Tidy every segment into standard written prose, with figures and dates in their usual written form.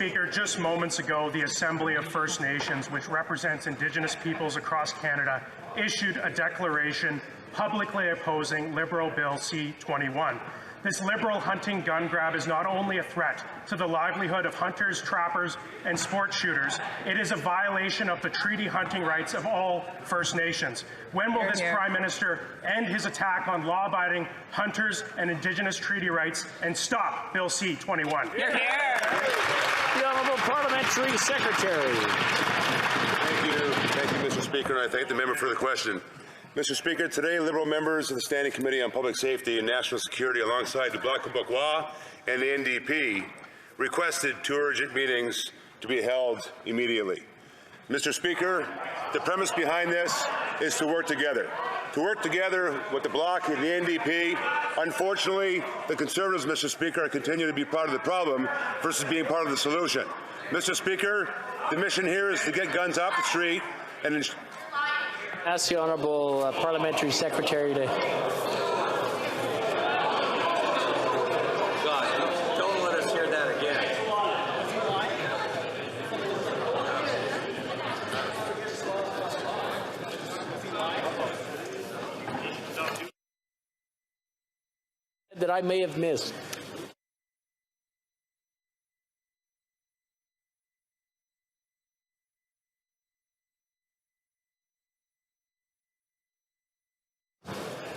Speaker, just moments ago, the Assembly of First Nations, which represents Indigenous peoples across Canada, issued a declaration publicly opposing Liberal Bill C-21. This Liberal hunting gun grab is not only a threat to the livelihood of hunters, trappers, and sport shooters, it is a violation of the treaty hunting rights of all First Nations. When will this Prime Minister end his attack on law-abiding hunters and Indigenous treaty rights and stop Bill C-21? Hear, hear. The Honourable Parliamentary Secretary. Thank you, Mr. Speaker, and I thank the member for the question. Mr. Speaker, today Liberal members of the Standing Committee on Public Safety and National Security alongside the Bloc Québécois and the NDP requested 2 urgent meetings to be held immediately. Mr. Speaker, the premise behind this is to work together. To work together with the Bloc and the NDP. Unfortunately, the Conservatives, Mr. Speaker, continue to be part of the problem versus being part of the solution. Mr. Speaker, the mission here is to get guns off the street and ask the Honourable Parliamentary Secretary to... God, don't let us hear that again. that I may have missed.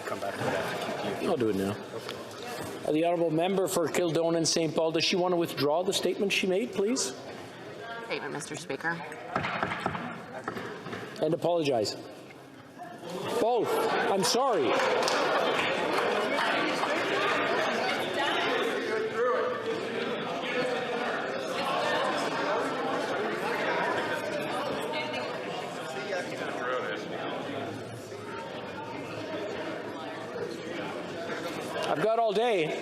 Come back to that. I'll do it now. The Honourable Member for Kildonan St. Paul, does she want to withdraw the statement she made, please? Statement, Mr. Speaker. And apologize. Both. I'm sorry. I've got all day.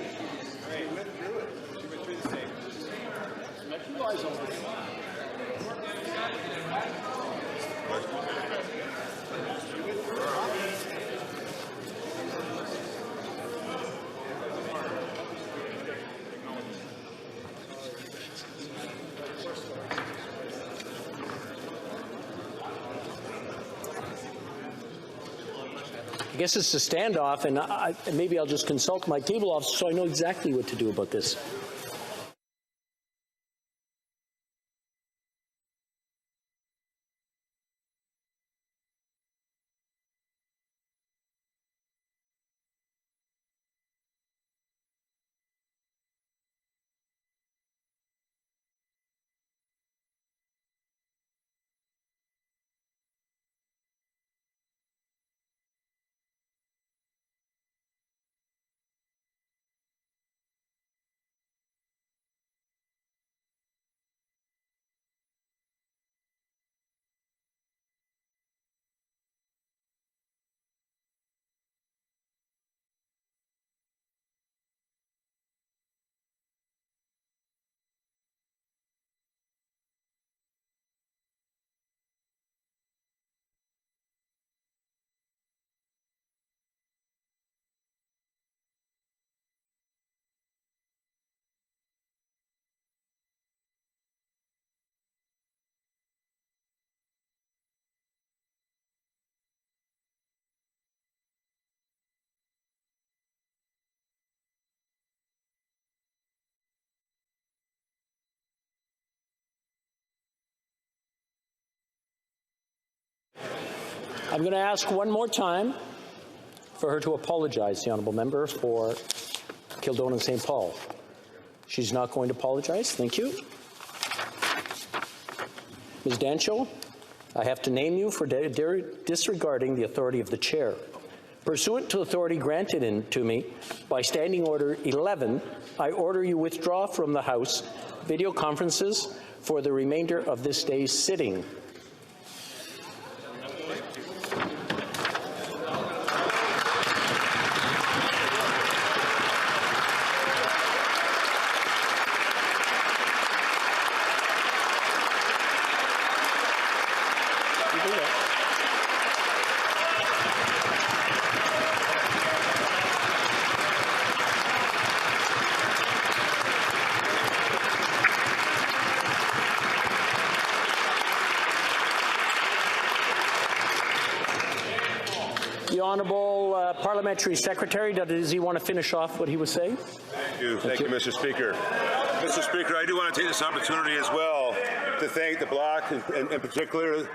I guess it's a standoff, and maybe I'll just consult my cable officer so I know exactly what to do about this. I'm going to ask one more time for her to apologize, the Honourable Member for Kildonan St. Paul. She's not going to apologize. Thank you. Ms. Dancho, I have to name you for disregarding the authority of the chair. Pursuant to authority granted to me by Standing Order 11, I order you withdraw from the House video conferences for the remainder of this day's sitting. The Honourable Parliamentary Secretary, does he want to finish off what he was saying? Thank you, Mr. Speaker. Mr. Speaker, I do want to take this opportunity as well to thank the Bloc, and in particular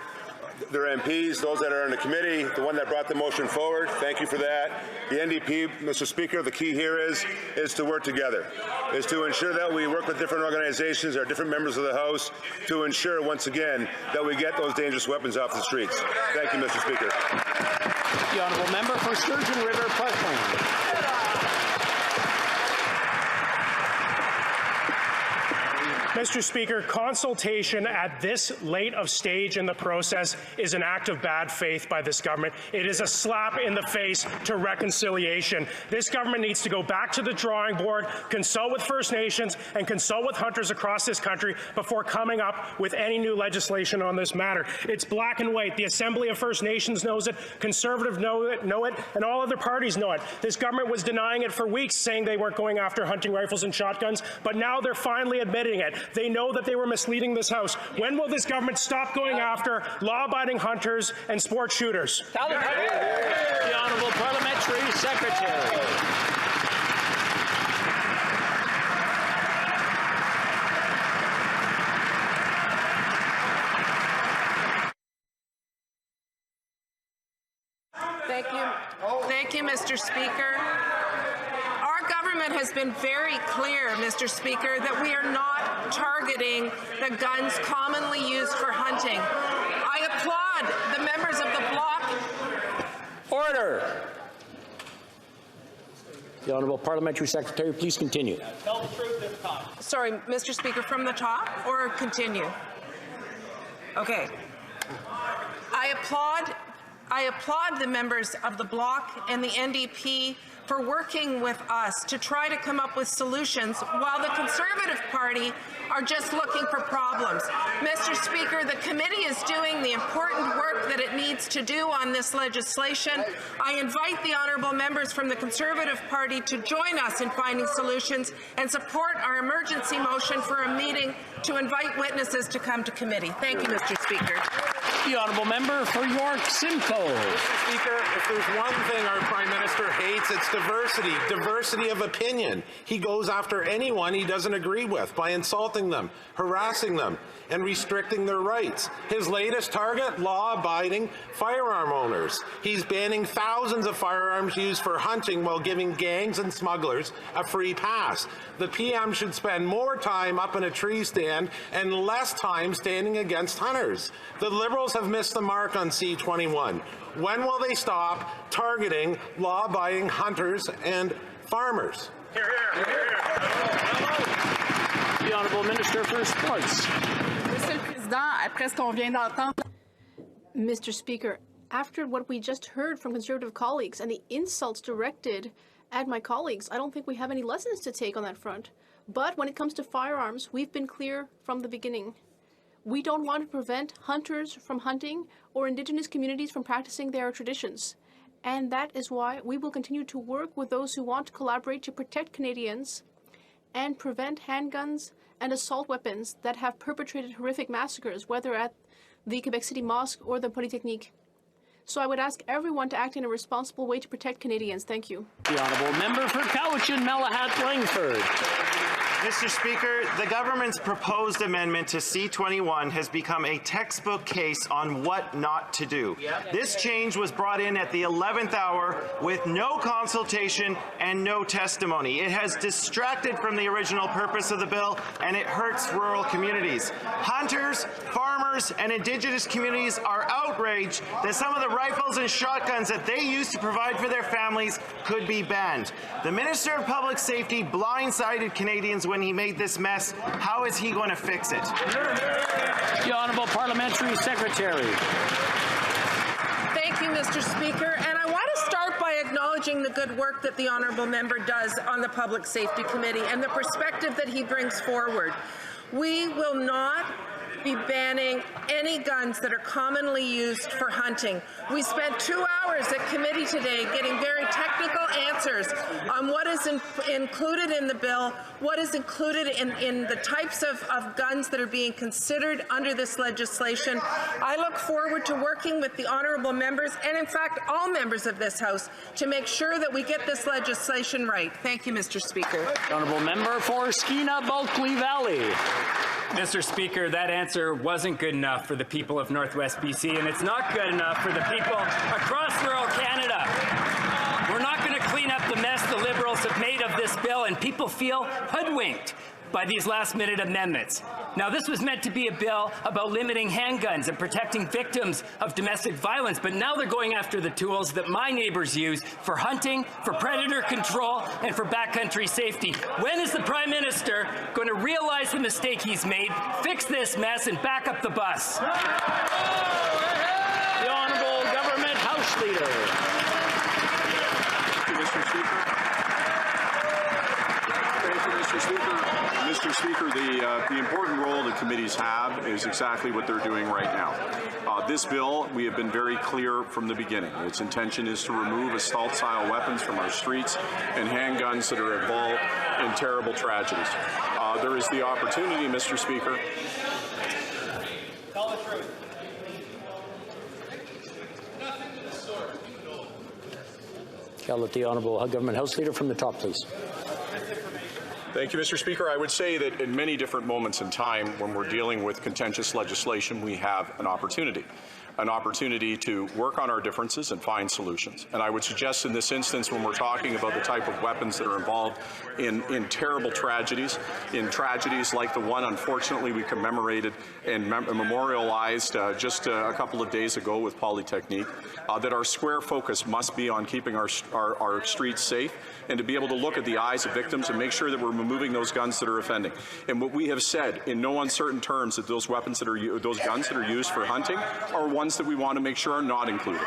their MPs, those that are in the committee, the one that brought the motion forward. Thank you for that. The NDP, Mr. Speaker, the key here is to work together, is to ensure that we work with different organizations or different members of the House to ensure, once again, that we get those dangerous weapons off the streets. Thank you, Mr. Speaker. The Honourable Member for Sturgeon River Parkland. Mr. Speaker, consultation at this late of stage in the process is an act of bad faith by this government. It is a slap in the face to reconciliation. This government needs to go back to the drawing board, consult with First Nations, and consult with hunters across this country before coming up with any new legislation on this matter. It's black and white. The Assembly of First Nations knows it, Conservatives know it, and all other parties know it. This government was denying it for weeks, saying they weren't going after hunting rifles and shotguns, but now they're finally admitting it. They know that they were misleading this House. When will this government stop going after law-abiding hunters and sport shooters? The Honourable Parliamentary Secretary. Thank you, Mr. Speaker. Our government has been very clear, Mr. Speaker, that we are not targeting the guns commonly used for hunting. I applaud the members of the Bloc. Order. The Honourable Parliamentary Secretary, please continue. Tell the truth this time. Sorry, Mr. Speaker, from the top or continue? Okay. I applaud the members of the Bloc and the NDP for working with us to try to come up with solutions while the Conservative Party are just looking for problems. Mr. Speaker, the committee is doing the important work that it needs to do on this legislation. I invite the honourable members from the Conservative Party to join us in finding solutions and support our emergency motion for a meeting to invite witnesses to come to committee. Thank you, Mr. Speaker. The Honourable Member for York Simcoe. Mr. Speaker, if there's one thing our Prime Minister hates, it's diversity of opinion. He goes after anyone he doesn't agree with by insulting them, harassing them, and restricting their rights. His latest target, law-abiding firearm owners. He's banning thousands of firearms used for hunting while giving gangs and smugglers a free pass. The PM should spend more time up in a tree stand and less time standing against hunters. The Liberals have missed the mark on C-21. When will they stop targeting law-abiding hunters and farmers? Hear, hear. Hear, hear. The Honourable Minister for Sports. Mr. Speaker, after what we just heard from Conservative colleagues and the insults directed at my colleagues, I don't think we have any lessons to take on that front. But when it comes to firearms, we've been clear from the beginning. We don't want to prevent hunters from hunting or Indigenous communities from practicing their traditions. And that is why we will continue to work with those who want to collaborate to protect Canadians and prevent handguns and assault weapons that have perpetrated horrific massacres, whether at the Quebec City Mosque or the Polytechnique. So I would ask everyone to act in a responsible way to protect Canadians. Thank you. The Honourable Member for Cowichan, Malahat, Langford. Mr. Speaker, the government's proposed amendment to C-21 has become a textbook case on what not to do. This change was brought in at the 11th hour with no consultation and no testimony. It has distracted from the original purpose of the bill, and it hurts rural communities. Hunters, farmers, and Indigenous communities are outraged that some of the rifles and shotguns that they use to provide for their families could be banned. The Minister of Public Safety blindsided Canadians when he made this mess. How is he going to fix it? The Honourable Parliamentary Secretary. Thank you, Mr. Speaker. And I want to start by acknowledging the good work that the honourable member does on the Public Safety Committee and the perspective that he brings forward. We will not be banning any guns that are commonly used for hunting. We spent 2 hours at committee today getting very technical answers on what is included in the bill, what is included in the types of guns that are being considered under this legislation. I look forward to working with the honourable members and, in fact, all members of this House to make sure that we get this legislation right. Thank you, Mr. Speaker. Honourable member for Skeena-Bulkley Valley. Mr. Speaker, that answer wasn't good enough for the people of Northwest BC, and it's not good enough for the people across rural Canada. We're not going to clean up the mess the Liberals have made of this bill, and people feel hoodwinked by these last-minute amendments. Now, this was meant to be a bill about limiting handguns and protecting victims of domestic violence, but now they're going after the tools that my neighbors use for hunting, for predator control, and for backcountry safety. When is the Prime Minister going to realize the mistake he's made, fix this mess, and back up the bus? The Honourable Government House Leader. Mr. Speaker. Thank you, Mr. Speaker. Mr. Speaker, the important role the committees have is exactly what they're doing right now. This bill, we have been very clear from the beginning. Its intention is to remove assault-style weapons from our streets and handguns that are involved in terrible tragedies. There is the opportunity, Mr. Speaker. Tell the truth. I'll let the Honourable Government House Leader from the top, please. Thank you, Mr. Speaker. I would say that in many different moments in time when we're dealing with contentious legislation, we have an opportunity to work on our differences and find solutions. And I would suggest in this instance, when we're talking about the type of weapons that are involved in terrible tragedies, in tragedies like the one, unfortunately, we commemorated and memorialized just a couple of days ago with Polytechnique, that our square focus must be on keeping our streets safe and to be able to look at the eyes of victims and make sure that we're removing those guns that are offending. And what we have said in no uncertain terms that those guns that are used for hunting are ones that we want to make sure are not included.